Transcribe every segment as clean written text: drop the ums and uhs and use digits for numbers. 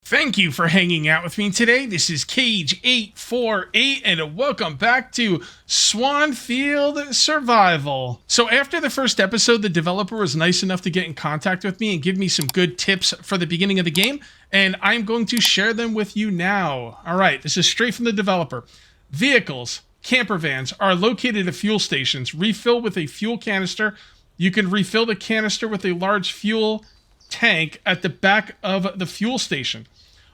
Thank you for hanging out with me today. This is Cage848 and welcome back to Swanfield Survival. So after the first episode, the developer was nice enough to get in contact with me and give me some good tips for the beginning of the game, and I'm going to share them with you now. All right, this is straight from the developer. Vehicles, camper vans are located at fuel stations. Refill with a fuel canister. You can refill the canister with a large fuel tank at the back of the fuel station.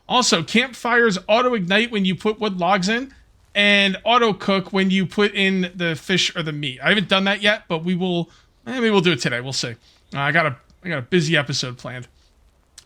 Also, campfires auto-ignite when you put wood logs in, and auto-cook when you put in the fish or the meat. I haven't done that yet, but we will. Maybe we'll do it today. We'll see. I got a busy episode planned.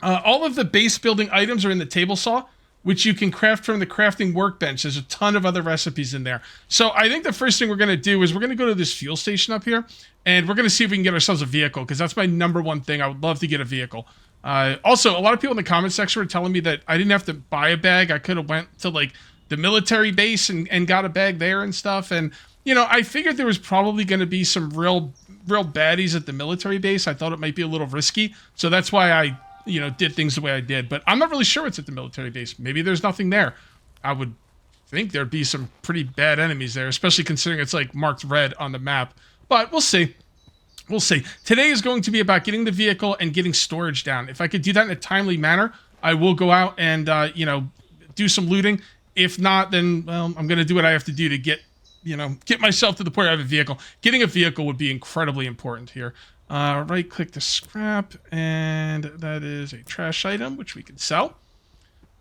All of the base building items are in the table saw, which you can craft from the crafting workbench. There's a ton of other recipes in there. So I think the first thing we're going to do is we're going to go to this fuel station up here, and we're going to see if we can get ourselves a vehicle, because that's my number one thing. I would love to get a vehicle. Also, a lot of people in the comment section were telling me that I didn't have to buy a bag. I could have went to like the military base and got a bag there and stuff. And, you know, I figured there was probably going to be some real baddies at the military base. I thought it might be a little risky. So that's why I, did things the way I did. But I'm not really sure what's at the military base. Maybe there's nothing there. I would think there'd be some pretty bad enemies there, especially considering it's like marked red on the map. But we'll see. We'll see. Today is going to be about getting the vehicle and getting storage down. If I could do that in a timely manner, I will go out and, do some looting. If not, then, well, I'm going to do what I have to do to get myself to the point where I have a vehicle. Getting a vehicle would be incredibly important here. Right-click to scrap, and that is a trash item, which we can sell.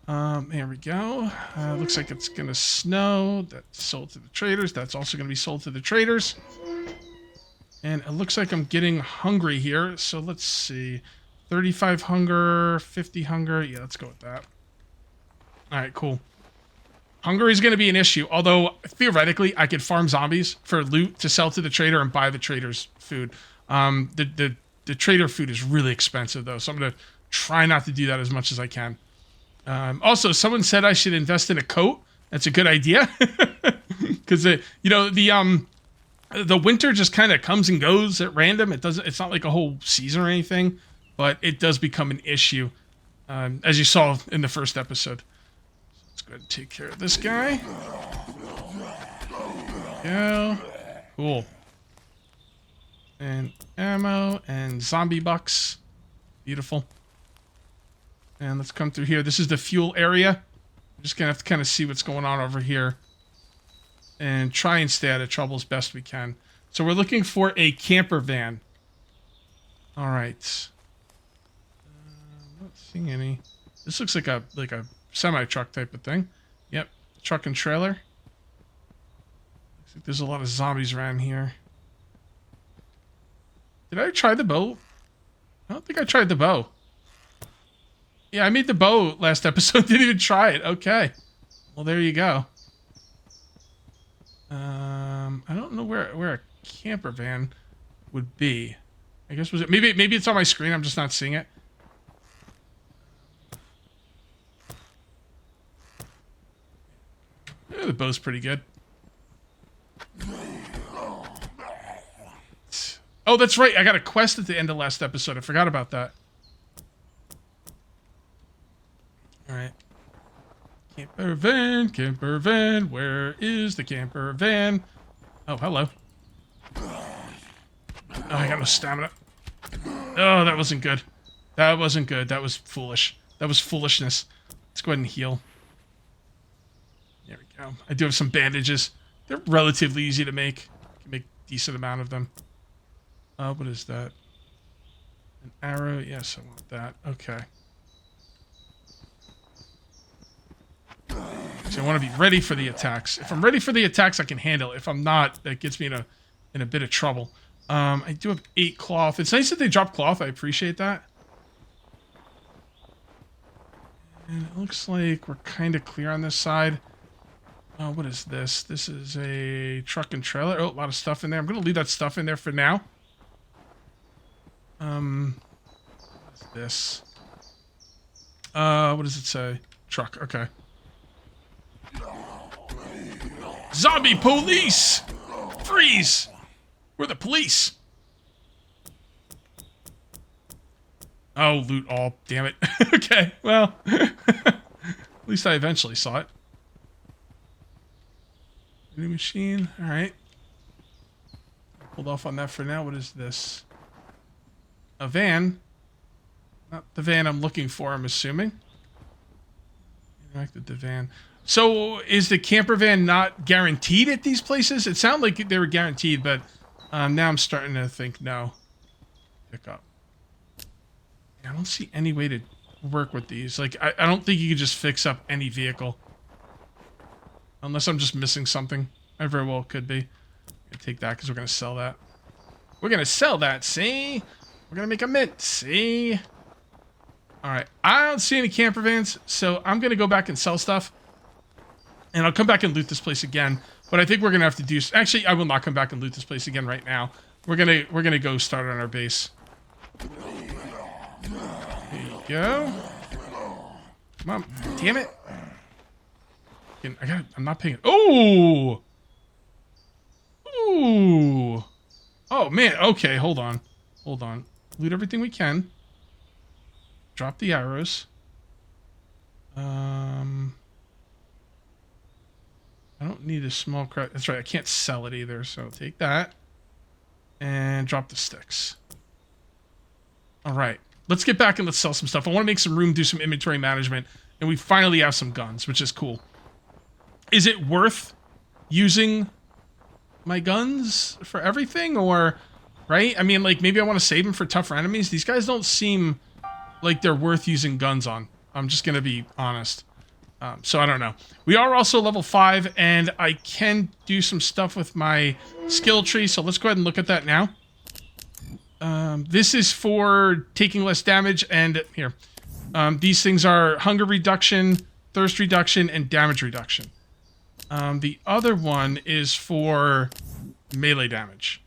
There we go. Looks like it's going to snow. That's sold to the traders. That's also going to be sold to the traders. And it looks like I'm getting hungry here. So let's see. 35 hunger, 50 hunger. Yeah, let's go with that. All right, cool. Hunger is going to be an issue. Although, theoretically, I could farm zombies for loot to sell to the trader and buy the trader's food. The trader food is really expensive, though. So I'm going to try not to do that as much as I can. Also, someone said I should invest in a coat. That's a good idea. Because, the winter just kind of comes and goes at random. It's not like a whole season or anything, but it does become an issue, as you saw in the first episode. So let's go ahead and take care of this guy. There we go. Cool. And ammo and zombie bucks. Beautiful. And let's come through here. This is the fuel area. I'm just going to have to kind of see what's going on over here and try and stay out of trouble as best we can. So we're looking for a camper van. All right. Not seeing any. This looks like a semi-truck type of thing. Yep, truck and trailer. Looks like there's a lot of zombies around here. Did I try the bow? I don't think I tried the bow. Yeah, I made the bow last episode. Didn't even try it. Okay. Well, there you go. I don't know where a camper van would be. I guess was it maybe it's on my screen. I'm just not seeing it. Yeah, the bow's pretty good. Oh, that's right. I got a quest at the end of last episode. I forgot about that. All right. Camper van, where is the camper van? Oh, hello. Oh, I got no stamina. Oh, that wasn't good. That wasn't good. That was foolish. That was foolishness. Let's go ahead and heal. There we go. I do have some bandages. They're relatively easy to make. I can make a decent amount of them. What is that? An arrow? Yes, I want that. Okay. So I want to be ready for the attacks. If I'm ready for the attacks, I can handle it. If I'm not, that gets me in a bit of trouble. I do have 8 cloth. It's nice that they drop cloth. I appreciate that. And it looks like we're kind of clear on this side. Oh, what is this? This is a truck and trailer. Oh, a lot of stuff in there. I'm going to leave that stuff in there for now. What's this? What does it say? Truck. Okay. Zombie police! Freeze! We're the police. Oh, loot all. Damn it. Okay, well. At least I eventually saw it. New machine. All right. Hold off on that for now. What is this? A van. Not the van I'm looking for, I'm assuming. Interact with the van. So, is the camper van not guaranteed at these places? It sounded like they were guaranteed, but now I'm starting to think no. Pick up. I don't see any way to work with these. Like, I don't think you could just fix up any vehicle. Unless I'm just missing something. I very well could be. I'm gonna take that because we're gonna sell that. We're gonna sell that, see? We're gonna make a mint, see? Alright, I don't see any camper vans, so I'm gonna go back and sell stuff. And I'll come back and loot this place again. But I think we're gonna have to do... Actually, I will not come back and loot this place again right now. We're gonna go start on our base. There you go. Come on, damn it. I'm not paying it. Oh! Ooh! Oh, man. Okay, hold on. Hold on. Loot everything we can. Drop the arrows. I don't need a small crack. That's right, I can't sell it either, so take that. And drop the sticks. Alright. Let's get back and let's sell some stuff. I want to make some room, do some inventory management, and we finally have some guns, which is cool. Is it worth using my guns for everything, or... Right? I mean, like, maybe I want to save them for tougher enemies. These guys don't seem like they're worth using guns on. I'm just going to be honest. So I don't know. We are also level 5, and I can do some stuff with my skill tree, so let's go ahead and look at that now. This is for taking less damage, and here. These things are hunger reduction, thirst reduction, and damage reduction. The other one is for melee damage.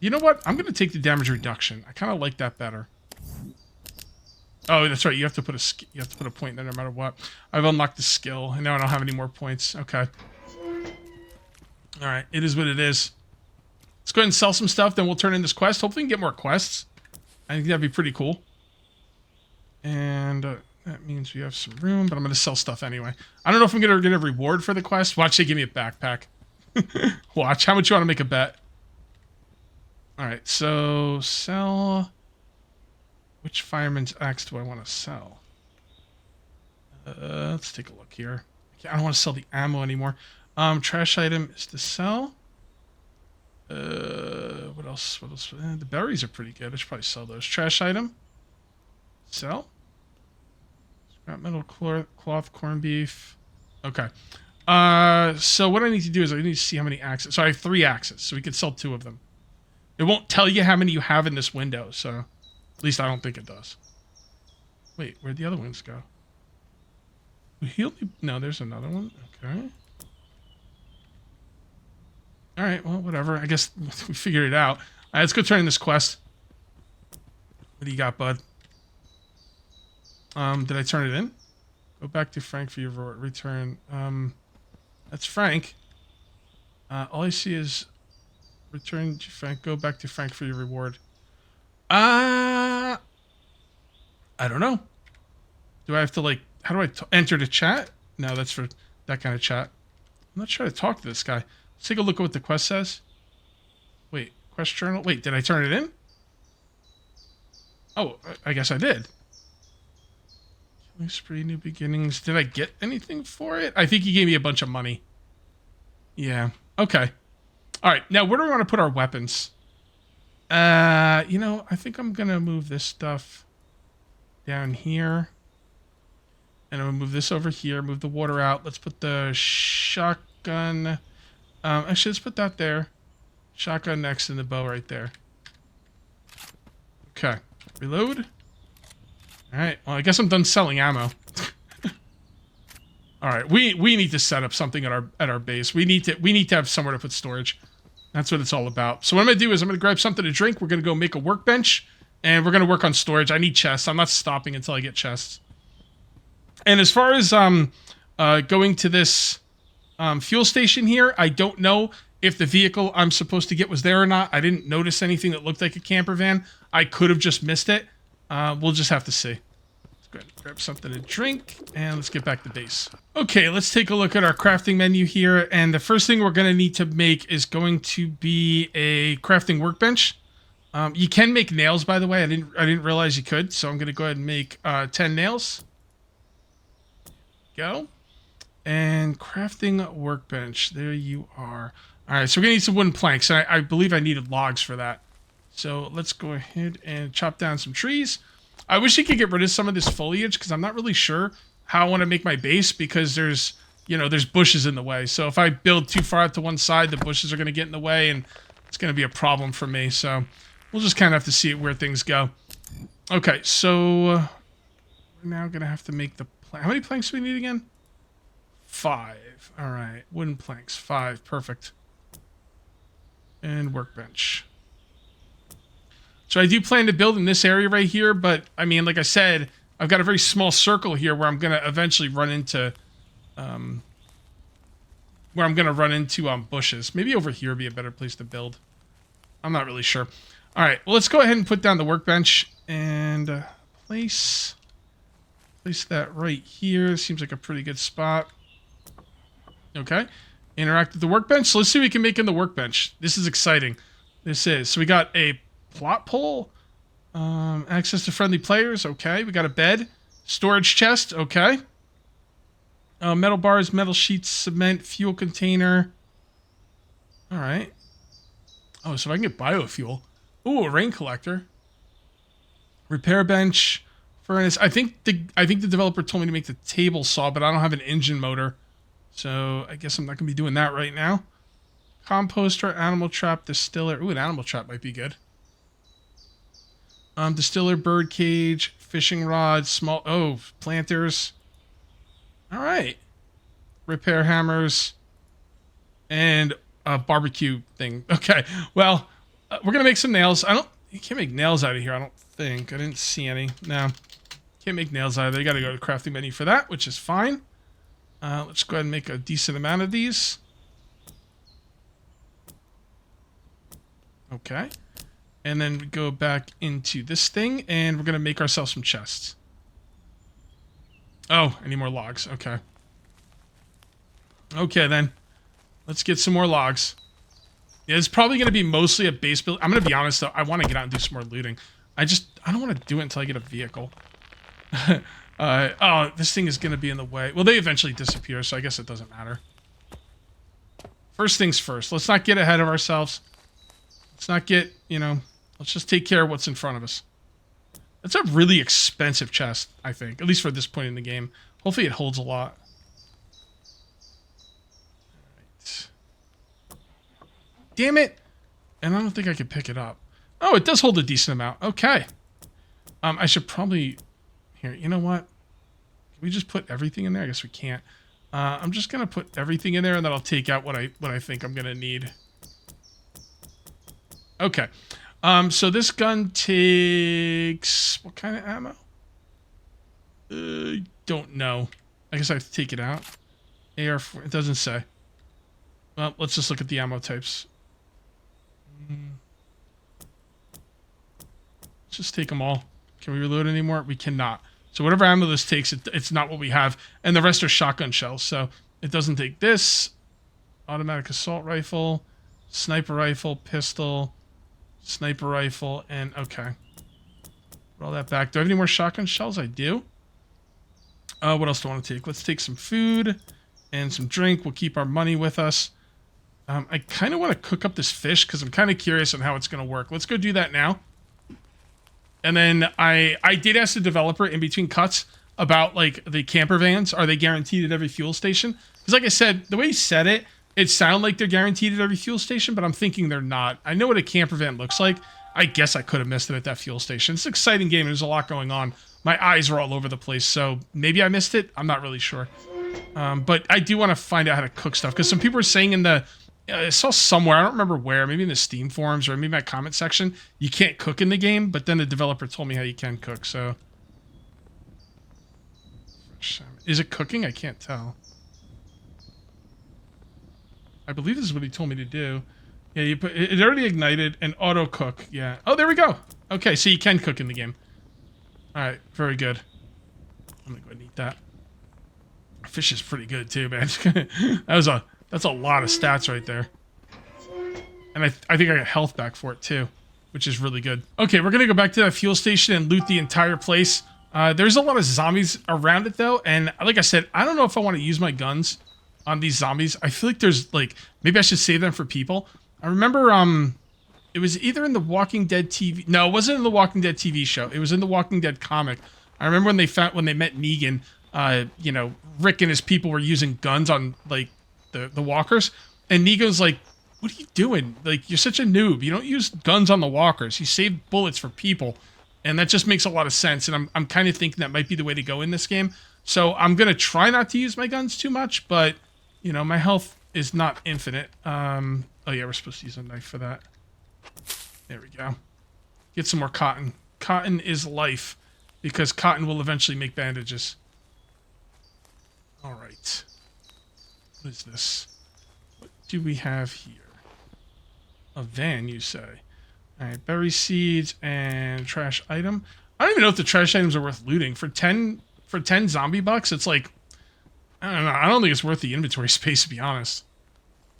You know what? I'm going to take the damage reduction. I kind of like that better. Oh, that's right. You have to put a point there no matter what. I've unlocked the skill, and now I don't have any more points. Okay. All right. It is what it is. Let's go ahead and sell some stuff, then we'll turn in this quest. Hopefully we can get more quests. I think that'd be pretty cool. And that means we have some room, but I'm going to sell stuff anyway. I don't know if I'm going to get a reward for the quest. Watch, they give me a backpack. Watch. How much you want to make a bet? Alright, so sell... Which fireman's axe do I want to sell? Let's take a look here. I don't want to sell the ammo anymore. Trash item is to sell. What else? What else? The berries are pretty good. I should probably sell those. Trash item. Sell. Scrap metal, cloth, corned beef. Okay. So what I need to do is I need to see how many axes. So I have 3 axes, so we could sell 2 of them. It won't tell you how many you have in this window, so at least I don't think it does. Wait, where'd the other ones go? No, there's another one. Okay. Alright, well, whatever. I guess we figured it out. Alright, let's go turn in this quest. What do you got, bud? Did I turn it in? Go back to Frank for your return. That's Frank. All I see is... Return to Frank. Go back to Frank for your reward. I don't know. Do I have to, like... How do I enter the chat? No, that's for that kind of chat. I'm not sure how to talk to this guy. Let's take a look at what the quest says. Wait, quest journal. Wait, did I turn it in? Oh, I guess I did. Killing spree, new beginnings. Did I get anything for it? I think he gave me a bunch of money. Yeah. Okay. All right, now where do we want to put our weapons? You know, I think I'm going to move this stuff down here. And I'm going to move this over here, move the water out. Let's put the shotgun... actually, let's put that there. Shotgun next and the bow right there. Okay, reload. All right, well, I guess I'm done selling ammo. All right, we need to set up something at our base. We need to have somewhere to put storage. That's what it's all about. So what I'm going to do is I'm going to grab something to drink. We're going to go make a workbench, and we're going to work on storage. I need chests. I'm not stopping until I get chests. And as far as going to this fuel station here, I don't know if the vehicle I'm supposed to get was there or not. I didn't notice anything that looked like a camper van. I could have just missed it. We'll just have to see. Let's go ahead and grab something to drink, and let's get back to base. Okay, let's take a look at our crafting menu here, and the first thing we're going to need to make is going to be a crafting workbench. You can make nails, by the way. I didn't realize you could, so I'm going to go ahead and make 10 nails. Go. And crafting workbench. There you are. All right, so we're going to need some wooden planks, and I believe I needed logs for that. So let's go ahead and chop down some trees. I wish you could get rid of some of this foliage because I'm not really sure how I want to make my base because there's bushes in the way. So if I build too far out to one side, the bushes are going to get in the way and it's going to be a problem for me. So we'll just kind of have to see where things go. Okay, so we're now going to have to make the plank. How many planks do we need again? 5. All right, wooden planks, 5. Perfect. And workbench. So I do plan to build in this area right here, but I mean, like I said, I've got a very small circle here where I'm going to eventually run into, bushes. Maybe over here would be a better place to build. I'm not really sure. All right, well, let's go ahead and put down the workbench and place that right here. Seems like a pretty good spot. Okay, interact with the workbench. So let's see what we can make in the workbench. This is exciting. This is. So we got a plot pole, access to friendly players. Okay, we got a bed, storage chest. Okay, metal bars, metal sheets, cement, fuel container. All right. Oh, so I can get biofuel. Ooh, a rain collector. Repair bench, furnace. I think the developer told me to make the table saw, but I don't have an engine motor, so I guess I'm not gonna be doing that right now. Composter, animal trap, distiller. Ooh, an animal trap might be good. Distiller, bird cage, fishing rod, planters. All right. Repair hammers and a barbecue thing. Okay. Well, we're going to make some nails. You can't make nails out of here, I don't think. I didn't see any. No. Can't make nails out of there. You got to go to the crafting menu for that, which is fine. Let's go ahead and make a decent amount of these. Okay. And then we go back into this thing, and we're going to make ourselves some chests. Oh, I need more logs. Okay. Okay, then. Let's get some more logs. Yeah, it's probably going to be mostly a base build. I'm going to be honest, though. I want to get out and do some more looting. I don't want to do it until I get a vehicle. Oh, this thing is going to be in the way. Well, they eventually disappear, so I guess it doesn't matter. First things first. Let's not get ahead of ourselves. Let's not get, let's just take care of what's in front of us. That's a really expensive chest, I think. At least for this point in the game. Hopefully it holds a lot. Alright. Damn it! And I don't think I can pick it up. Oh, it does hold a decent amount. Okay. I should probably... Here, you know what? Can we just put everything in there? I guess we can't. I'm just going to put everything in there, and then I'll take out what I think I'm going to need. Okay. So this gun takes... What kind of ammo? Don't know. I guess I have to take it out. AR-4... It doesn't say. Well, let's just look at the ammo types. Let's just take them all. Can we reload anymore? We cannot. So whatever ammo this takes, it's not what we have. And the rest are shotgun shells. So it doesn't take this. Automatic assault rifle. Sniper rifle. Pistol. Sniper rifle. And okay. Put all that back. Do I have any more shotgun shells? I do. What else do I want to take? Let's take some food and some drink. We'll keep our money with us. I kind of want to cook up this fish because I'm kind of curious on how it's going to work. Let's go do that now. And then I did ask the developer in between cuts about, like, the camper vans. Are they guaranteed at every fuel station? Because, like I said, the way he said it, it sounded like they're guaranteed at every fuel station, but I'm thinking they're not. I know what a camper van looks like. I guess I could have missed it at that fuel station. It's an exciting game. There's a lot going on. My eyes are all over the place, so maybe I missed it. I'm not really sure. But I do want to find out how to cook stuff, because some people are saying in the... I saw somewhere, I don't remember where, maybe in the Steam forums or maybe my comment section, you can't cook in the game, but then the developer told me how you can cook, so... Is it cooking? I can't tell. I believe this is what he told me to do. Yeah, you put it already ignited and auto cook. Yeah. Oh, there we go. Okay, so you can cook in the game. All right, very good. I'm gonna go ahead and eat that. Fish is pretty good too, man. That's a lot of stats right there. And I think I got health back for it too, which is really good. Okay, we're gonna go back to that fuel station and loot the entire place. There's a lot of zombies around it though, and like I said, I don't know if I want to use my guns on these zombies. I feel like there's like, maybe I should save them for people. I remember it was either in the Walking Dead TV. No, it wasn't in the Walking Dead TV show. It was in the Walking Dead comic. I remember when they met Negan. You know, Rick and his people were using guns on like the walkers, and Negan's like, "What are you doing? Like, you're such a noob. You don't use guns on the walkers. You save bullets for people," and that just makes a lot of sense. And I'm kind of thinking that might be the way to go in this game. So I'm gonna try not to use my guns too much, but you know, my health is not infinite. Oh yeah, we're supposed to use a knife for that. There we go. Get some more cotton. Cotton is life, because cotton will eventually make bandages. All right. What is this? What do we have here? A van, you say? All right, berry seeds and trash item. I don't even know if the trash items are worth looting. For 10 zombie bucks, it's like, I don't know. I don't think it's worth the inventory space, to be honest.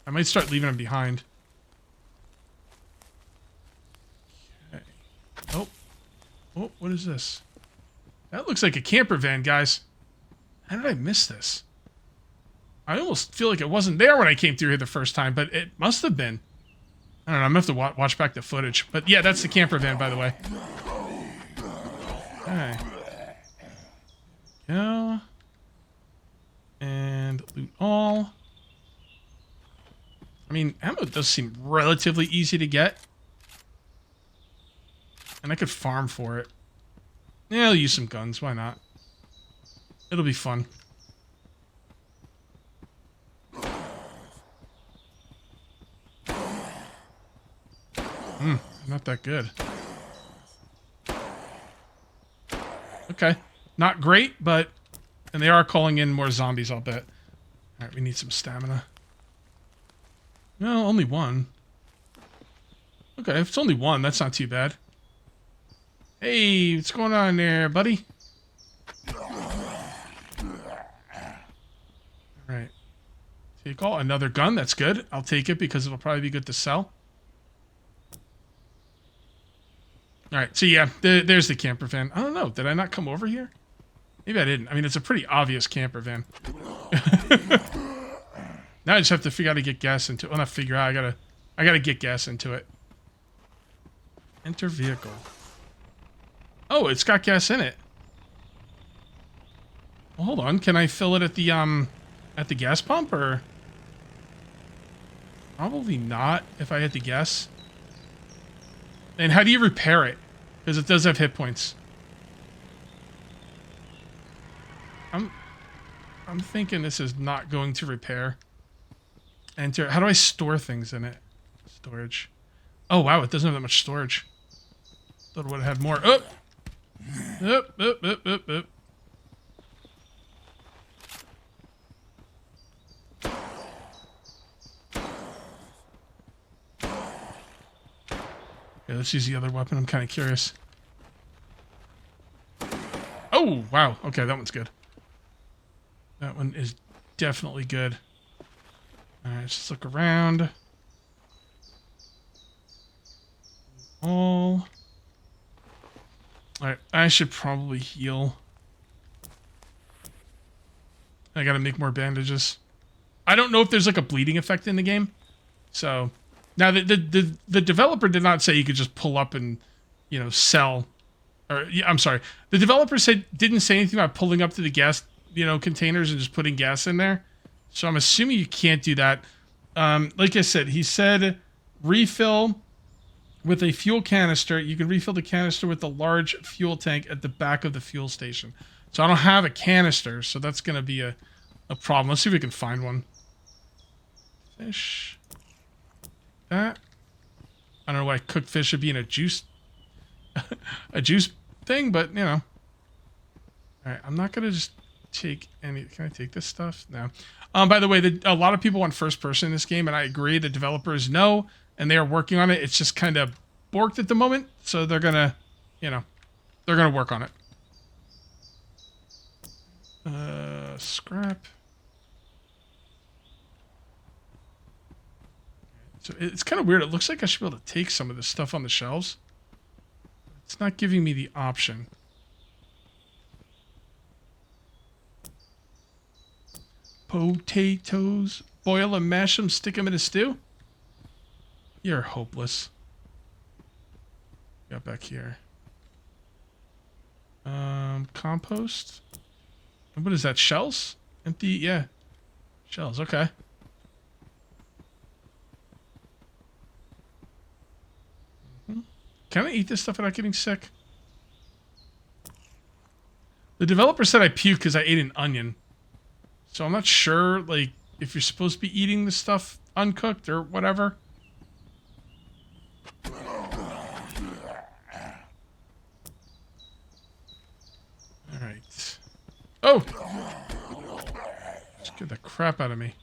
I might start leaving them behind. Okay. Oh. Oh, what is this? That looks like a camper van, guys. How did I miss this? I almost feel like it wasn't there when I came through here the first time, but it must have been. I don't know. I'm going to have to watch back the footage. But yeah, that's the camper van, by the way. Okay. Go. And loot all. I mean, ammo does seem relatively easy to get. And I could farm for it. Yeah, I'll use some guns. Why not? It'll be fun. Not that good. Okay. Not great, but... And they are calling in more zombies, I'll bet. Alright, we need some stamina. No, only one. Okay, if it's only one, that's not too bad. Hey, what's going on there, buddy? Alright. Take all. Another gun, that's good. I'll take it because it'll probably be good to sell. Alright, so yeah, there's the camper van. I don't know, did I not come over here? Maybe I didn't. I mean, it's a pretty obvious camper van. Now I just have to figure out how to get gas into it. Well, not figure out, I gotta get gas into it. Enter vehicle. Oh, it's got gas in it. Well, hold on, can I fill it at the gas pump, or? Probably not, if I had to guess. And how do you repair it? Because it does have hit points. I'm thinking this is not going to repair. Enter. How do I store things in it? Storage. Oh, wow, it doesn't have that much storage. Thought it would have had more. Oh! Up. Okay, let's use the other weapon. I'm kind of curious. Oh, wow. Okay, that one's good. That one is definitely good. Alright, let's look around. All. Alright, I should probably heal. I gotta make more bandages. I don't know if there's like a bleeding effect in the game. So, now the developer did not say you could just pull up and, you know, sell. Or, yeah, I'm sorry. The developer didn't say anything about pulling up to the gas, you know, containers and just putting gas in there. So I'm assuming you can't do that. Like I said, he said refill with a fuel canister. You can refill the canister with the large fuel tank at the back of the fuel station. So I don't have a canister, so that's going to be a problem. Let's see if we can find one. Fish. That. I don't know why cooked fish should be in a juice a juice thing, but, you know. Alright, I'm not going to just take any... Can I take this stuff? No. By the way, a lot of people want first person in this game, and I agree. The developers know, and they are working on it. It's just kind of borked at the moment, so they're going to, you know, they're going to work on it. Scrap. So it's kind of weird. It looks like I should be able to take some of this stuff on the shelves. It's not giving me the option. Potatoes. Boil them, mash them, stick them in a stew? You're hopeless. Got back here. Compost. What is that? Shells? Empty? Yeah. Shells. Okay. Can I eat this stuff without getting sick? The developer said I puked because I ate an onion. So I'm not sure, like, if you're supposed to be eating this stuff uncooked or whatever. Alright. Oh! Scared the crap out of me.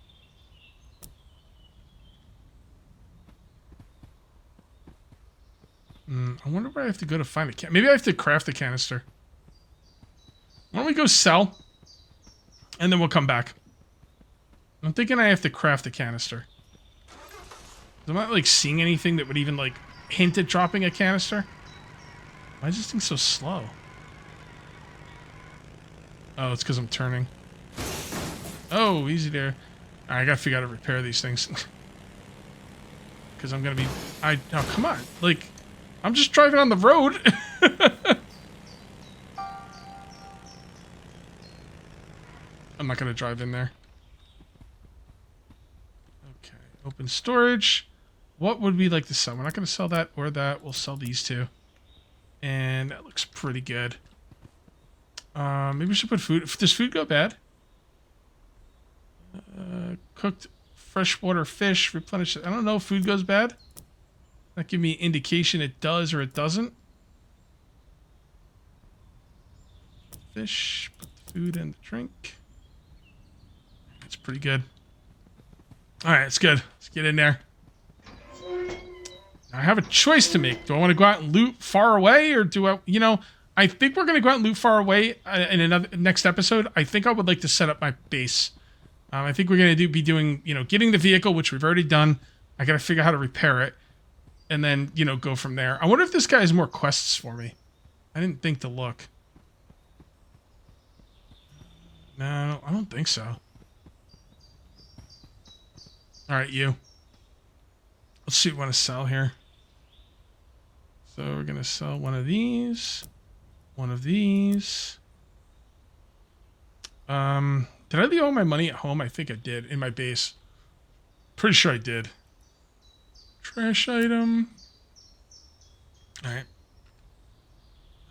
I wonder where I have to go to find a can. Maybe I have to craft a canister. Why don't we go sell? And then we'll come back. I'm thinking I have to craft a canister. I'm not, like, seeing anything that would even, like, hint at dropping a canister. Why is this thing so slow? Oh, it's because I'm turning. Oh, easy there. Alright, I gotta figure out how to repair these things. Because I'm gonna be... Oh, come on. Like, I'm just driving on the road. I'm not gonna drive in there. Okay, open storage. What would we like to sell? We're not gonna sell that or that. We'll sell these two. And that looks pretty good. Maybe we should put food. Does food go bad? Cooked freshwater fish. Replenish it. I don't know if food goes bad. That give me an indication it does or it doesn't. Fish. Put the food and the drink. It's pretty good. Alright, it's good. Let's get in there. Now I have a choice to make. Do I want to go out and loot far away, or do I, you know, I think we're going to go out and loot far away in another next episode. I think I would like to set up my base. I think we're going to be doing, you know, getting the vehicle, which we've already done. I got to figure out how to repair it. And then, you know, go from there. I wonder if this guy has more quests for me. I didn't think to look. No, I don't think so. Alright, you. Let's see what we want to sell here. So we're going to sell one of these. One of these. Did I leave all my money at home? I think I did. In my base. Pretty sure I did. Trash item. Alright.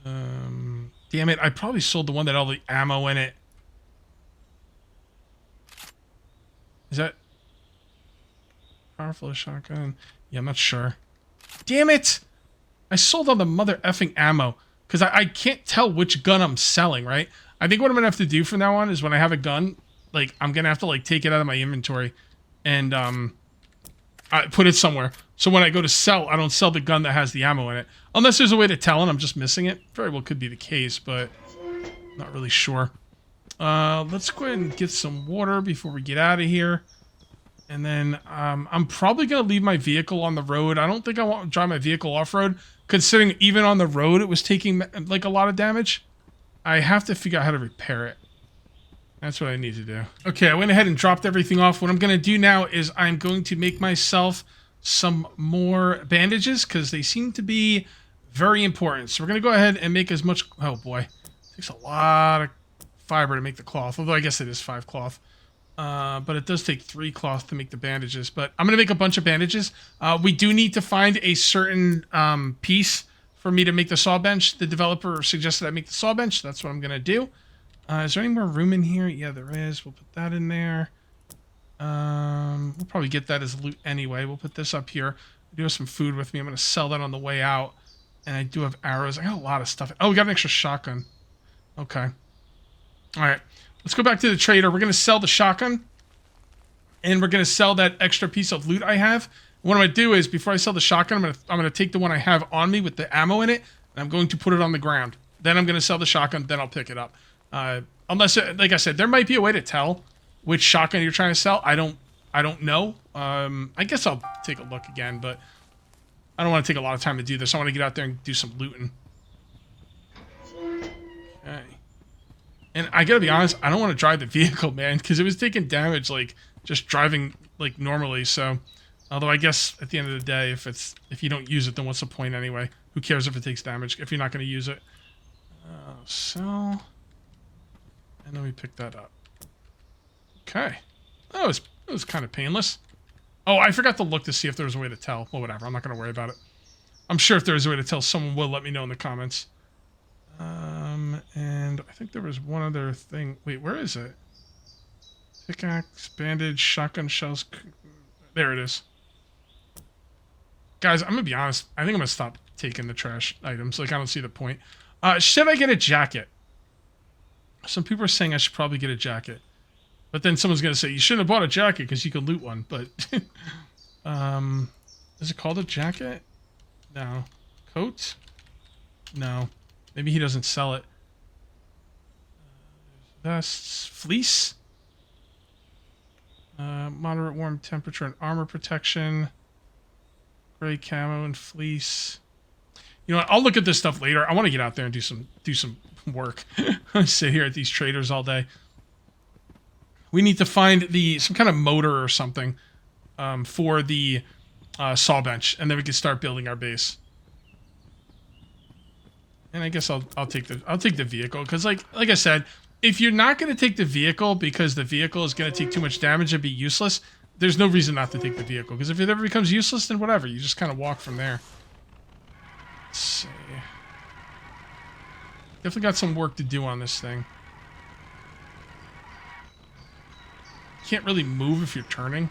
Damn it. I probably sold the one that had all the ammo in it. Is that... Powerful shotgun? Yeah, I'm not sure. Damn it! I sold all the mother effing ammo. Because I can't tell which gun I'm selling, right? I think what I'm going to have to do from now on is when I have a gun, like, I'm going to have to, like, take it out of my inventory and, I put it somewhere. So when I go to sell, I don't sell the gun that has the ammo in it. Unless there's a way to tell and I'm just missing it. Very well could be the case, but not really sure. Let's go ahead and get some water before we get out of here. And then I'm probably going to leave my vehicle on the road. I don't think I want to drive my vehicle off-road, considering even on the road it was taking, like, a lot of damage. I have to figure out how to repair it. That's what I need to do. Okay, I went ahead and dropped everything off. What I'm going to do now is I'm going to make myself some more bandages, because they seem to be very important. So we're going to go ahead and make as much... Oh, boy. It takes a lot of fiber to make the cloth, although I guess it is 5 cloth. But it does take 3 cloth to make the bandages. But I'm going to make a bunch of bandages. We do need to find a certain piece for me to make the saw bench. The developer suggested I make the saw bench. That's what I'm going to do. Is there any more room in here? Yeah, there is. We'll put that in there. We'll probably get that as loot anyway. We'll put this up here. I do have some food with me. I'm going to sell that on the way out. And I do have arrows. I got a lot of stuff. Oh, we got an extra shotgun. Okay. All right. Let's go back to the trader. We're going to sell the shotgun. And we're going to sell that extra piece of loot I have. What I'm going to do is, before I sell the shotgun, I'm going to take the one I have on me with the ammo in it. And I'm going to put it on the ground. Then I'm going to sell the shotgun. Then I'll pick it up. Unless, like I said, there might be a way to tell which shotgun you're trying to sell. I don't know. I guess I'll take a look again, but I don't want to take a lot of time to do this. I want to get out there and do some looting. Okay. And I gotta be honest, I don't want to drive the vehicle, man, because it was taking damage, like, just driving, like, normally, so... Although I guess, at the end of the day, if you don't use it, then what's the point anyway? Who cares if it takes damage, if you're not going to use it? Sell... And then we pick that up. Okay. Oh, it was kind of painless. Oh, I forgot to look to see if there was a way to tell. Well, whatever. I'm not going to worry about it. I'm sure if there's a way to tell, someone will let me know in the comments. And I think there was one other thing. Wait, where is it? Pickaxe, bandage, shotgun shells. There it is. Guys, I'm going to be honest. I think I'm going to stop taking the trash items. Like, I don't see the point. Should I get a jacket? Some people are saying I should probably get a jacket. But then someone's going to say, you shouldn't have bought a jacket because you can loot one. But, is it called a jacket? No. Coat? No. Maybe he doesn't sell it. Vests. Fleece? Moderate warm temperature and armor protection. Gray camo and fleece. You know what? I'll look at this stuff later. I want to get out there and do some work. I sit here at these traders all day. We need to find some kind of motor or something for the saw bench, and then we can start building our base. And I guess I'll take the vehicle because like I said, if you're not going to take the vehicle because the vehicle is going to take too much damage and be useless, there's no reason not to take the vehicle. Because if it ever becomes useless, then whatever. You just kind of walk from there. Let's see. Definitely got some work to do on this thing. Can't really move if you're turning.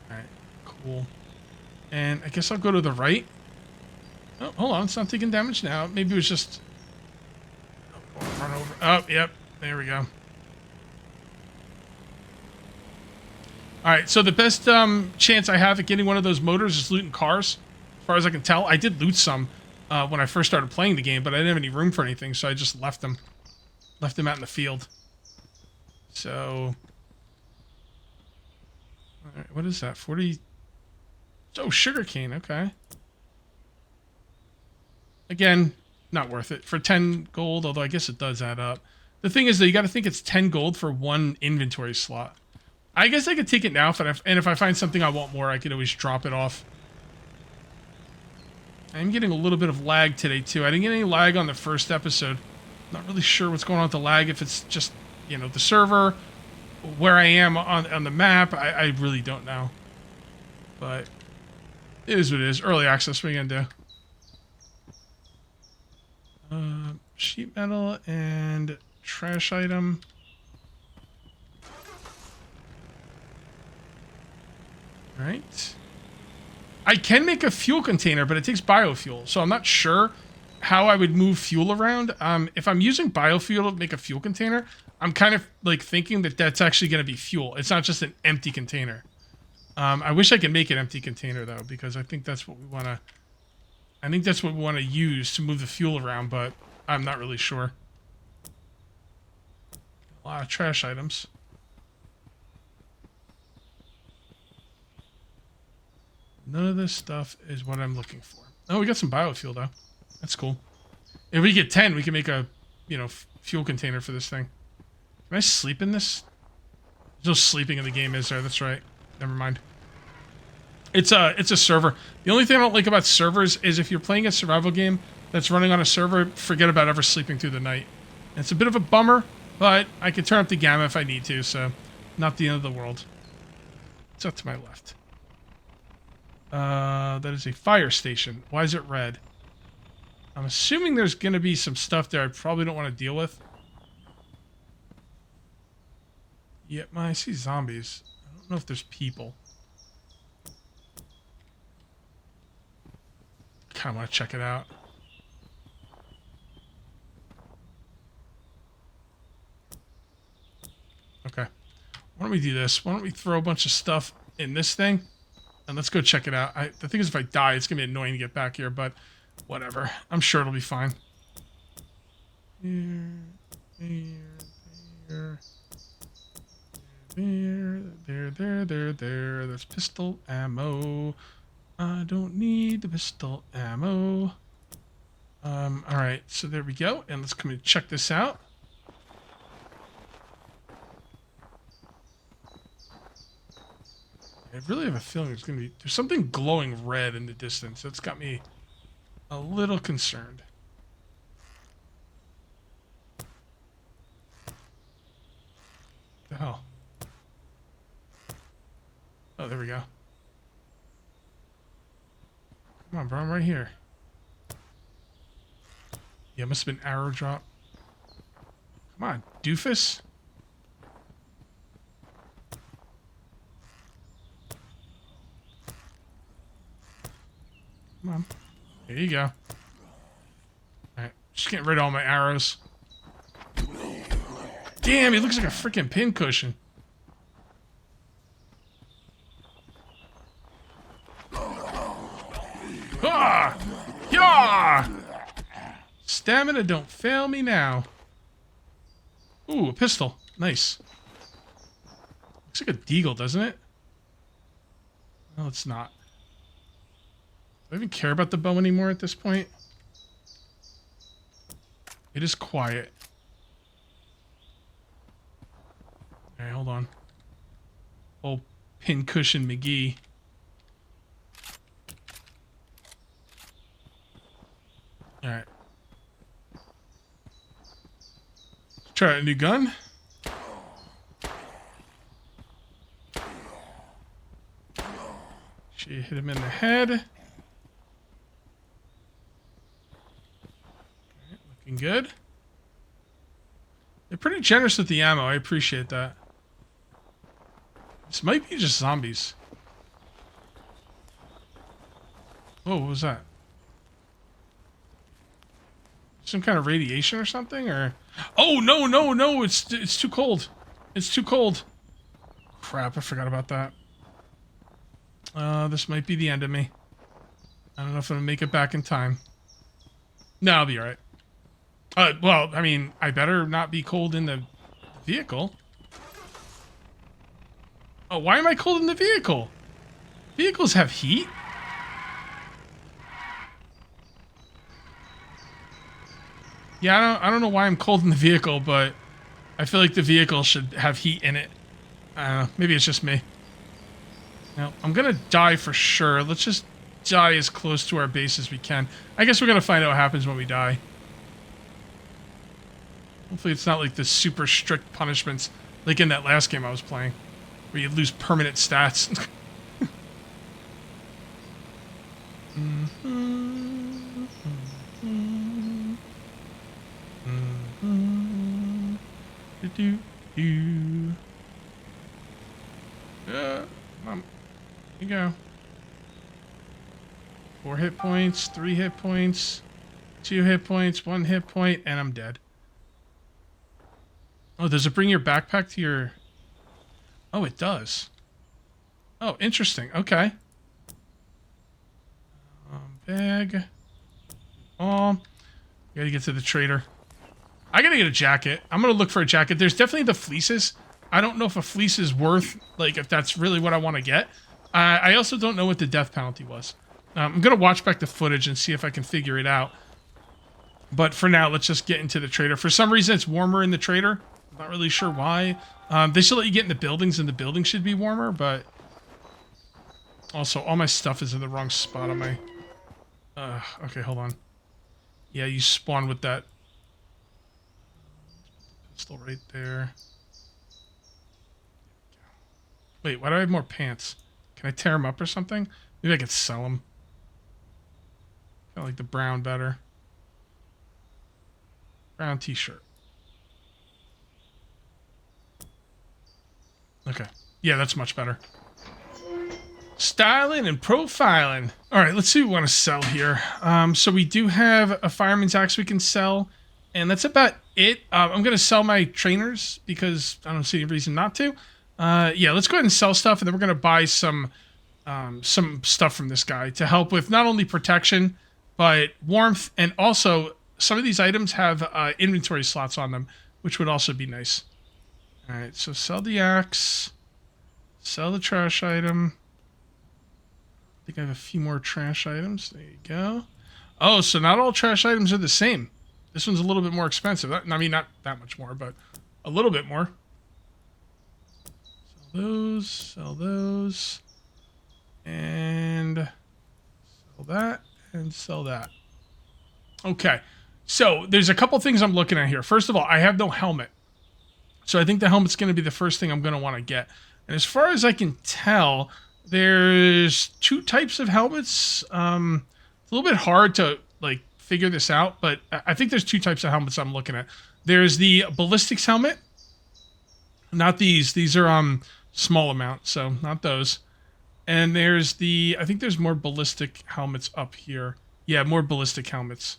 Alright, cool. And I guess I'll go to the right. Oh, hold on. It's not taking damage now. Maybe it was just... run over. Oh, yep. There we go. Alright, so the best chance I have at getting one of those motors is looting cars. As far as I can tell. I did loot some when I first started playing the game, but I didn't have any room for anything, so I just left them. Left them out in the field. So... Alright, what is that? 40... Oh, sugarcane. Okay. Again, not worth it. For 10 gold, although I guess it does add up. The thing is, though, you got to think it's 10 gold for one inventory slot. I guess I could take it now, and if I find something I want more, I could always drop it off. I'm getting a little bit of lag today, too. I didn't get any lag on the first episode. Not really sure what's going on with the lag, if it's just, you know, the server, where I am on the map. I really don't know. But it is what it is. Early access, what are you going to do? Sheet metal and trash item. Alright. I can make a fuel container, but it takes biofuel, so I'm not sure how I would move fuel around. If I'm using biofuel to make a fuel container, I'm kind of like thinking that that's actually going to be fuel. It's not just an empty container. I wish I could make an empty container, though, because I think that's what we want to... I think that's what we want to use to move the fuel around, but I'm not really sure. A lot of trash items. None of this stuff is what I'm looking for. Oh, we got some biofuel, though. That's cool. If we get 10, we can make a, you know, fuel container for this thing. Can I sleep in this? There's no sleeping in the game, is there? That's right. Never mind. It's a server. The only thing I don't like about servers is if you're playing a survival game that's running on a server, forget about ever sleeping through the night. And it's a bit of a bummer, but I can turn up the gamma if I need to, so not the end of the world. It's up to my left. That is a fire station. Why is it red? I'm assuming there's going to be some stuff there I probably don't want to deal with. Yep, I see zombies. I don't know if there's people. Kind of want to check it out. Okay. Why don't we do this? Why don't we throw a bunch of stuff in this thing? And let's go check it out. The thing is, if I die, it's going to be annoying to get back here, but whatever. I'm sure it'll be fine. There. There's pistol ammo. I don't need the pistol ammo. Alright, so there we go. And let's come and check this out. I really have a feeling there's something glowing red in the distance. That's got me a little concerned. What the hell? Oh, there we go. Come on, bro, I'm right here. Yeah, must have been arrow drop. Come on, doofus. Come on. There you go. Alright, just getting rid of all my arrows. Damn, he looks like a freaking pincushion. Ah! Yeah! Stamina don't fail me now. Ooh, a pistol. Nice. Looks like a deagle, doesn't it? No, it's not. Do I even care about the bow anymore at this point? It is quiet. Alright, hold on. Old pincushion McGee. Alright. Try a new gun. She hit him in the head. Okay, looking good. They're pretty generous with the ammo. I appreciate that. This might be just zombies. Oh, what was that? Some kind of radiation or something? Or oh, no, it's too cold. It's too cold. Crap, I forgot about that. This might be the end of me. I don't know if I'm gonna make it back in time. No, I'll be alright. Well, I mean, I better not be cold in the vehicle. Oh, why am I cold in the vehicle? Vehicles have heat? Yeah, I don't know why I'm cold in the vehicle, but I feel like the vehicle should have heat in it. I don't know. Maybe it's just me. Now, I'm gonna die for sure. Let's just die as close to our base as we can. I guess we're gonna find out what happens when we die. Hopefully it's not like the super strict punishments like in that last game I was playing, where you lose permanent stats. Come on. Here you go. 4 hit points, 3 hit points, 2 hit points, 1 hit point, and I'm dead. Oh, does it bring your backpack to your... Oh, it does. Oh, interesting. Okay. Bag. Oh, gotta get to the trader. I gotta get a jacket. I'm gonna look for a jacket. There's definitely the fleeces. I don't know if a fleece is worth, like, if that's really what I want to get. I also don't know what the death penalty was. I'm gonna watch back the footage and see if I can figure it out. But for now, let's just get into the trader. For some reason, it's warmer in the trader. I'm not really sure why. They should let you get in the buildings, and the buildings should be warmer, but... Also, all my stuff is in the wrong spot on my... okay, hold on. Yeah, you spawn with that pistol right there. Wait, why do I have more pants? Can I tear them up or something? Maybe I could sell them. I like the brown better. Brown t-shirt. Okay. Yeah, that's much better. Styling and profiling. All right, let's see what we want to sell here. So we do have a fireman's axe we can sell, and that's about it. I'm going to sell my trainers because I don't see any reason not to. Yeah, let's go ahead and sell stuff, and then we're going to buy some stuff from this guy to help with not only protection, but warmth, and also some of these items have inventory slots on them, which would also be nice. All right, so sell the axe, sell the trash item. I think I have a few more trash items. There you go. Oh, so not all trash items are the same. This one's a little bit more expensive. I mean, not that much more, but a little bit more. Sell those, and sell that, and sell that. Okay, so there's a couple things I'm looking at here. First of all, I have no helmet. So I think the helmet's going to be the first thing I'm going to want to get. And as far as I can tell, there's 2 types of helmets. It's a little bit hard to like figure this out, but I think there's 2 types of helmets I'm looking at. There's the ballistics helmet. Not these. These are small amount, so not those. And there's I think there's more ballistic helmets up here. Yeah, more ballistic helmets.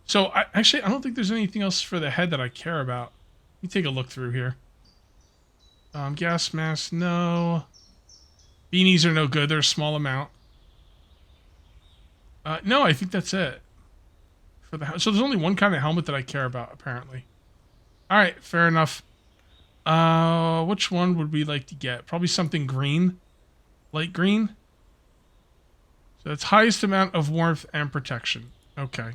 So I don't think there's anything else for the head that I care about. Let me take a look through here. Gas mask, no. Beanies are no good. They're a small amount. No, I think that's it. So there's only one kind of helmet that I care about, apparently. All right, fair enough. Which one would we like to get? Probably something green. Light green. So that's highest amount of warmth and protection. Okay.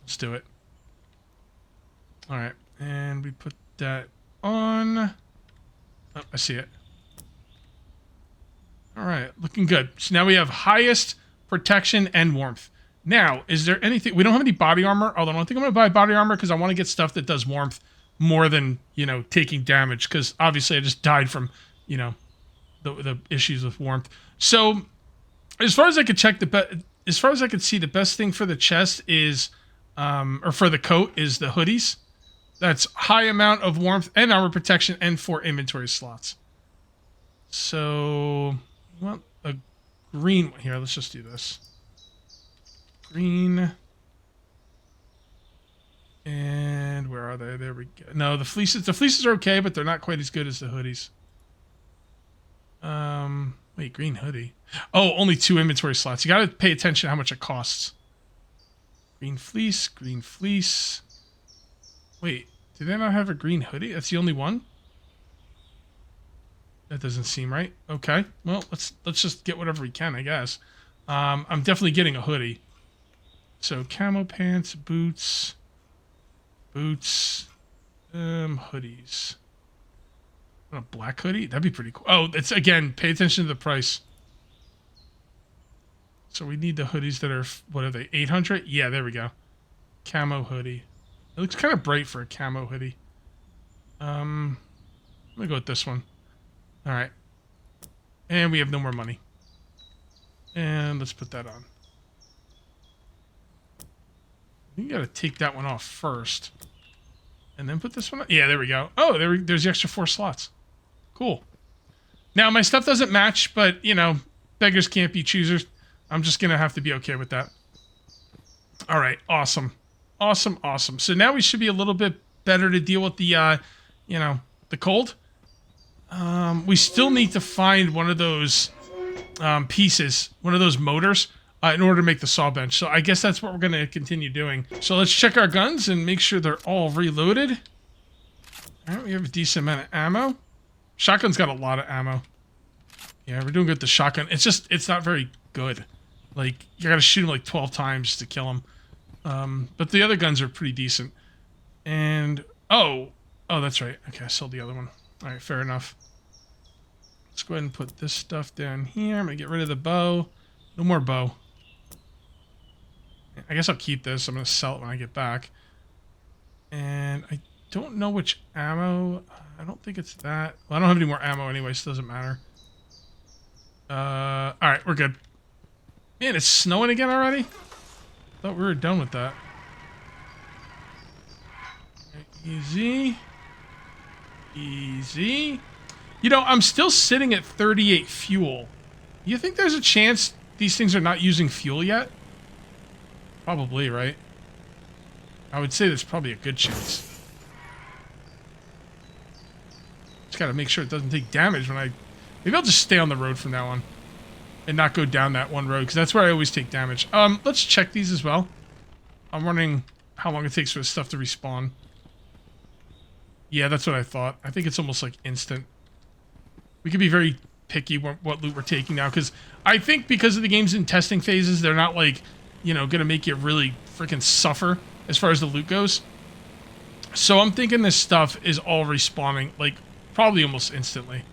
Let's do it. Alright. And we put that on. Oh, I see it. Alright. Looking good. So now we have highest protection and warmth. Now, is there anything... We don't have any body armor. Although I don't think I'm going to buy body armor because I want to get stuff that does warmth more than, you know, taking damage. Because obviously I just died from, you know, the issues with warmth. So, as far as I could check as far as I could see, the best thing for the chest is, or for the coat is the hoodies. That's high amount of warmth and armor protection and 4 inventory slots. So, well, a green one here. Let's just do this. Green. And where are they? There we go. No, the fleeces are okay, but they're not quite as good as the hoodies. Wait, green hoodie. Oh, only 2 inventory slots. You gotta pay attention to how much it costs. Green fleece, green fleece. Wait, do they not have a green hoodie? That's the only one? That doesn't seem right. Okay, well, let's just get whatever we can, I guess. I'm definitely getting a hoodie. So, camo pants, boots, hoodies. A black hoodie? That'd be pretty cool. Oh, it's again, pay attention to the price. So we need the hoodies that are, what are they, 800? Yeah, there we go. Camo hoodie. It looks kind of bright for a camo hoodie. Let me go with this one. All right. And we have no more money. And let's put that on. You gotta take that one off first. And then put this one on. Yeah, there we go. Oh, there's the extra 4 slots. Cool. Now, my stuff doesn't match, but, you know, beggars can't be choosers. I'm just going to have to be okay with that. All right. Awesome. Awesome, awesome. So now we should be a little bit better to deal with the, you know, the cold. We still need to find one of those pieces, one of those motors, in order to make the saw bench. So I guess that's what we're going to continue doing. So let's check our guns and make sure they're all reloaded. All right, we have a decent amount of ammo. Shotgun's got a lot of ammo. Yeah, we're doing good with the shotgun. It's not very good. Like, you gotta shoot him like 12 times to kill him. But the other guns are pretty decent. And, oh, that's right. Okay, I sold the other one. All right, fair enough. Let's go ahead and put this stuff down here. I'm gonna get rid of the bow. No more bow. I guess I'll keep this. I'm gonna sell it when I get back. And I don't know which ammo. I don't think it's that. Well, I don't have any more ammo anyway, so it doesn't matter. Alright, we're good. Man, it's snowing again already? Thought we were done with that. Easy. Easy. You know, I'm still sitting at 38 fuel. You think there's a chance these things are not using fuel yet? Probably, right? I would say there's probably a good chance. Just gotta make sure it doesn't take damage when I... Maybe I'll just stay on the road from now on. And not go down that one road, because that's where I always take damage. Let's check these as well. I'm wondering how long it takes for this stuff to respawn. Yeah, that's what I thought. I think it's almost like instant. We could be very picky what loot we're taking now, because I think because of the game's in testing phases, they're not like, you know, gonna make you really freaking suffer as far as the loot goes. So I'm thinking this stuff is all respawning, like, probably almost instantly.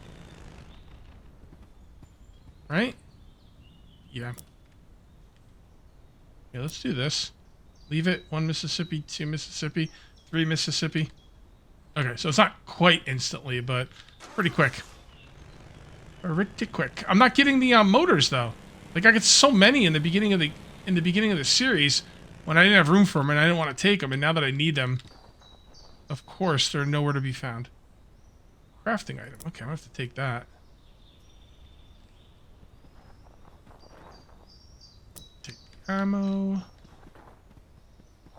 Right? Yeah. Yeah, let's do this. Leave it. 1 Mississippi, 2 Mississippi, 3 Mississippi. Okay, so it's not quite instantly, but pretty quick. Pretty quick. I'm not getting the motors though. Like I get so many in the beginning of the series when I didn't have room for them and I didn't want to take them, and now that I need them, of course they're nowhere to be found. Crafting item. Okay, I'm gonna have to take that. Take ammo.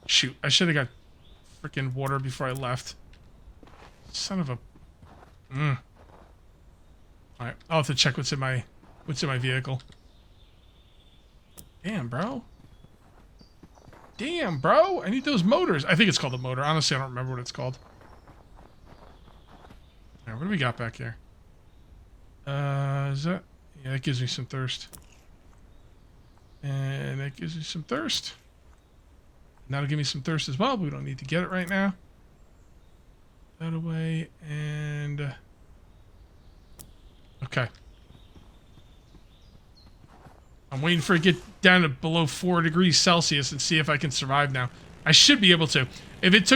Shoot, I should have got freaking water before I left. Son of a... Alright, I'll have to check what's in my vehicle. Damn, bro. Damn, bro. I need those motors. I think it's called a motor. Honestly, I don't remember what it's called. Alright, what do we got back here? Is that... Yeah, that gives me some thirst. And that gives me some thirst. And that'll give me some thirst as well, but we don't need to get it right now. That away, and... Okay. I'm waiting for it to get down to below 4 degrees Celsius and see if I can survive now. I should be able to. If it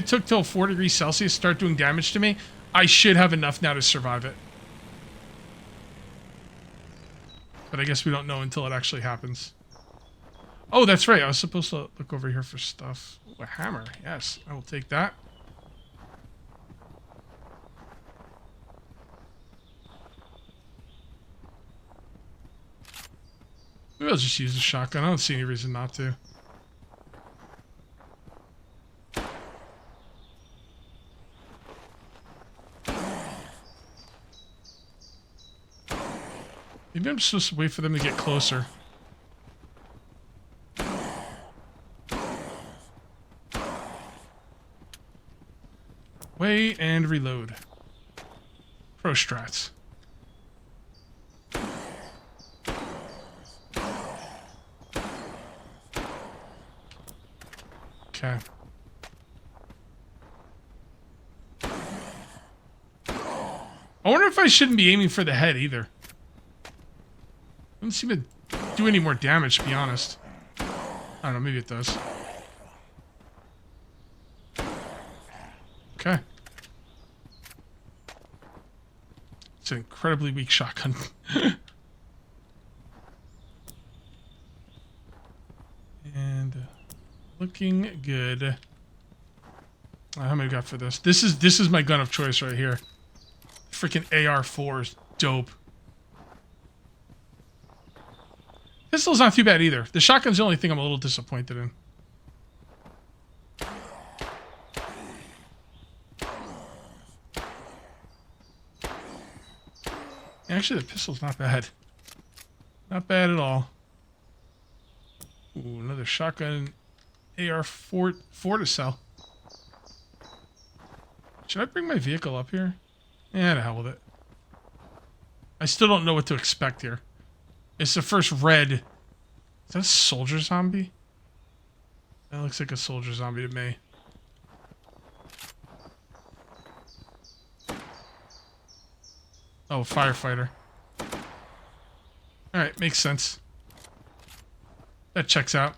took till 4 degrees Celsius to start doing damage to me, I should have enough now to survive it. But I guess we don't know until it actually happens. Oh, that's right. I was supposed to look over here for stuff. Ooh, a hammer. Yes, I will take that. Maybe I'll just use the shotgun. I don't see any reason not to. Maybe I'm just supposed to wait for them to get closer. Wait and reload. Pro strats. Okay. I wonder if I shouldn't be aiming for the head either. Doesn't seem to do any more damage, to be honest. I don't know, maybe it does. Okay. It's an incredibly weak shotgun. And looking good. How many we got for this? This is my gun of choice right here. Freaking AR4 is dope. Pistol's not too bad either. The shotgun's the only thing I'm a little disappointed in. Actually, the pistol's not bad. Not bad at all. Ooh, another shotgun. AR4 to sell. Should I bring my vehicle up here? Yeah, to hell with it. I still don't know what to expect here. It's the first red. Is that a soldier zombie? That looks like a soldier zombie to me. Oh, firefighter. Alright, makes sense. That checks out.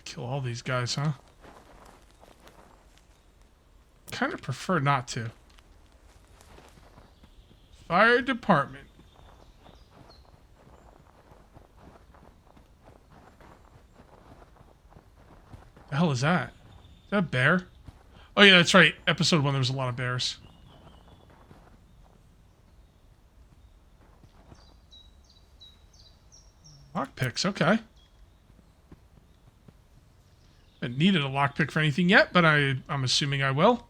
Kill all these guys, huh? Kind of prefer not to. Fire department. The hell is that? Is that a bear? Oh yeah, that's right. Episode 1, there was a lot of bears. Lockpicks, okay. Haven't needed a lockpick for anything yet, but I'm assuming I will.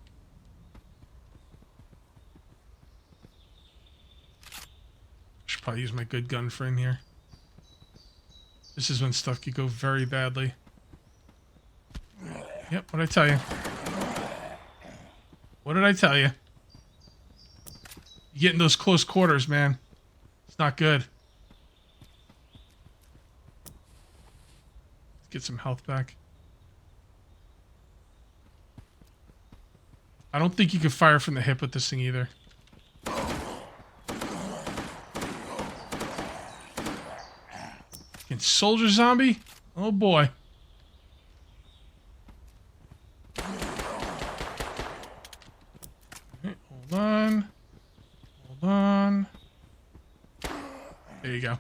Should should probably use my good gun for in here. This is when stuff could go very badly. Yep, what'd I tell you? What did I tell you? You get in those close quarters, man. It's not good. Get some health back. I don't think you can fire from the hip with this thing either. Fucking soldier zombie? Oh boy. Okay, hold on. Hold on. There you go.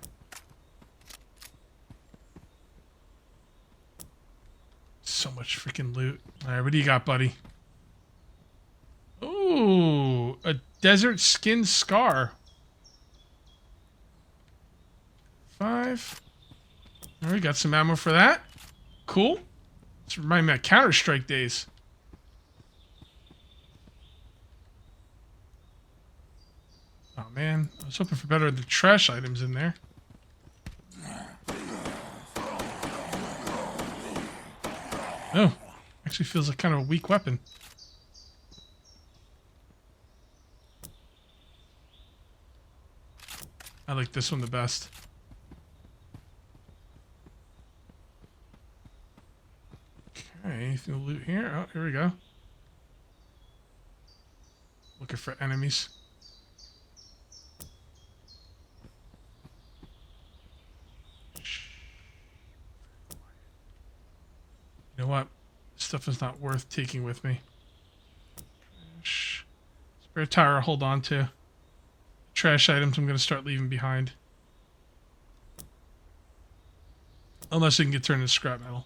So much freaking loot. Alright, what do you got, buddy? Ooh, a desert skin scar. 5. Alright, got some ammo for that. Cool. This reminds me of Counter-Strike days. Oh man, I was hoping for better the trash items in there. Oh, actually feels like kind of a weak weapon. I like this one the best. Okay, anything to loot here? Oh, here we go. Looking for enemies. You know what? This stuff is not worth taking with me. Trash. Spare tire, I'll hold on to. Trash items I'm going to start leaving behind. Unless it can get turned into scrap metal.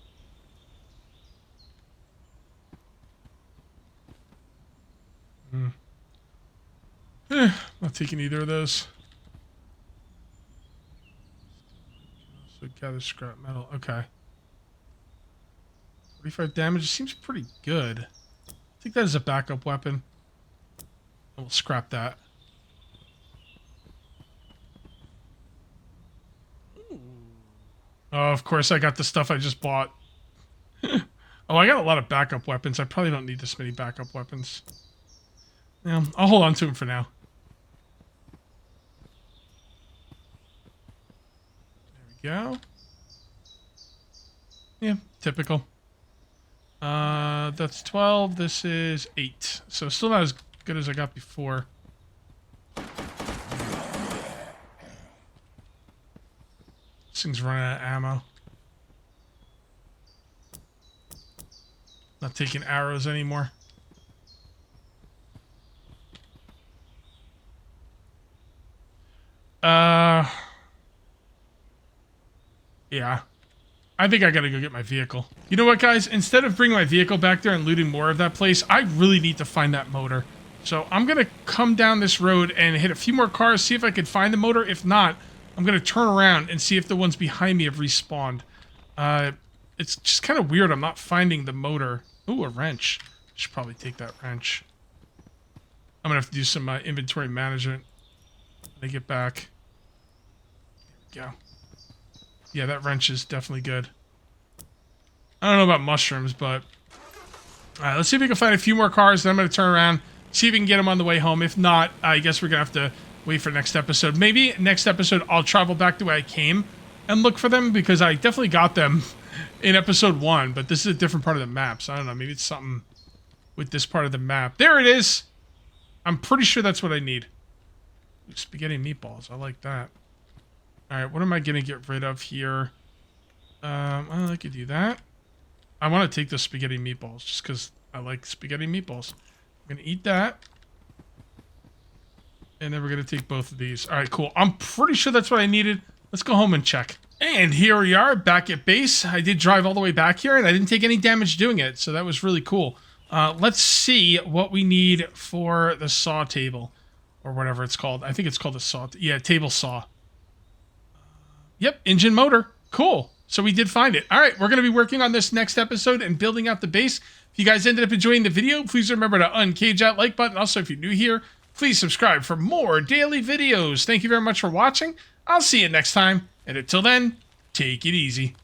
Not taking either of those. So gather scrap metal. Okay. 45 damage seems pretty good. I think that is a backup weapon. We'll scrap that. Oh, of course I got the stuff I just bought. Oh, I got a lot of backup weapons. I probably don't need this many backup weapons. Yeah, I'll hold on to them for now. There we go. Yeah, typical. That's 12. This is 8. So still not as good as I got before. This thing's running out of ammo. Not taking arrows anymore. Yeah. I think I gotta go get my vehicle. You know what, guys? Instead of bringing my vehicle back there and looting more of that place, I really need to find that motor. So I'm gonna come down this road and hit a few more cars, see if I could find the motor. If not, I'm gonna turn around and see if the ones behind me have respawned. It's just kind of weird I'm not finding the motor. Ooh, a wrench. Should probably take that wrench. I'm gonna have to do some inventory management when I get back. There we go. Yeah, that wrench is definitely good. I don't know about mushrooms, but... Alright, let's see if we can find a few more cars, then I'm going to turn around, see if we can get them on the way home. If not, I guess we're going to have to wait for next episode. Maybe next episode I'll travel back the way I came and look for them, because I definitely got them in episode 1, but this is a different part of the map, so I don't know, maybe it's something with this part of the map. There it is! I'm pretty sure that's what I need. Spaghetti and meatballs, I like that. Alright, what am I going to get rid of here? Well, I could do that. I want to take the spaghetti meatballs, just because I like spaghetti meatballs. I'm going to eat that. And then we're going to take both of these. Alright, cool. I'm pretty sure that's what I needed. Let's go home and check. And here we are, back at base. I did drive all the way back here, and I didn't take any damage doing it, so that was really cool. Let's see what we need for the saw table, or whatever it's called. I think it's called a saw. Yeah, table saw. Yep, engine motor. Cool. So we did find it. All right, we're going to be working on this next episode and building out the base. If you guys ended up enjoying the video, please remember to uncage that like button. Also, if you're new here, Please subscribe for more daily videos. Thank you very much for watching. I'll see you next time. And until then, take it easy.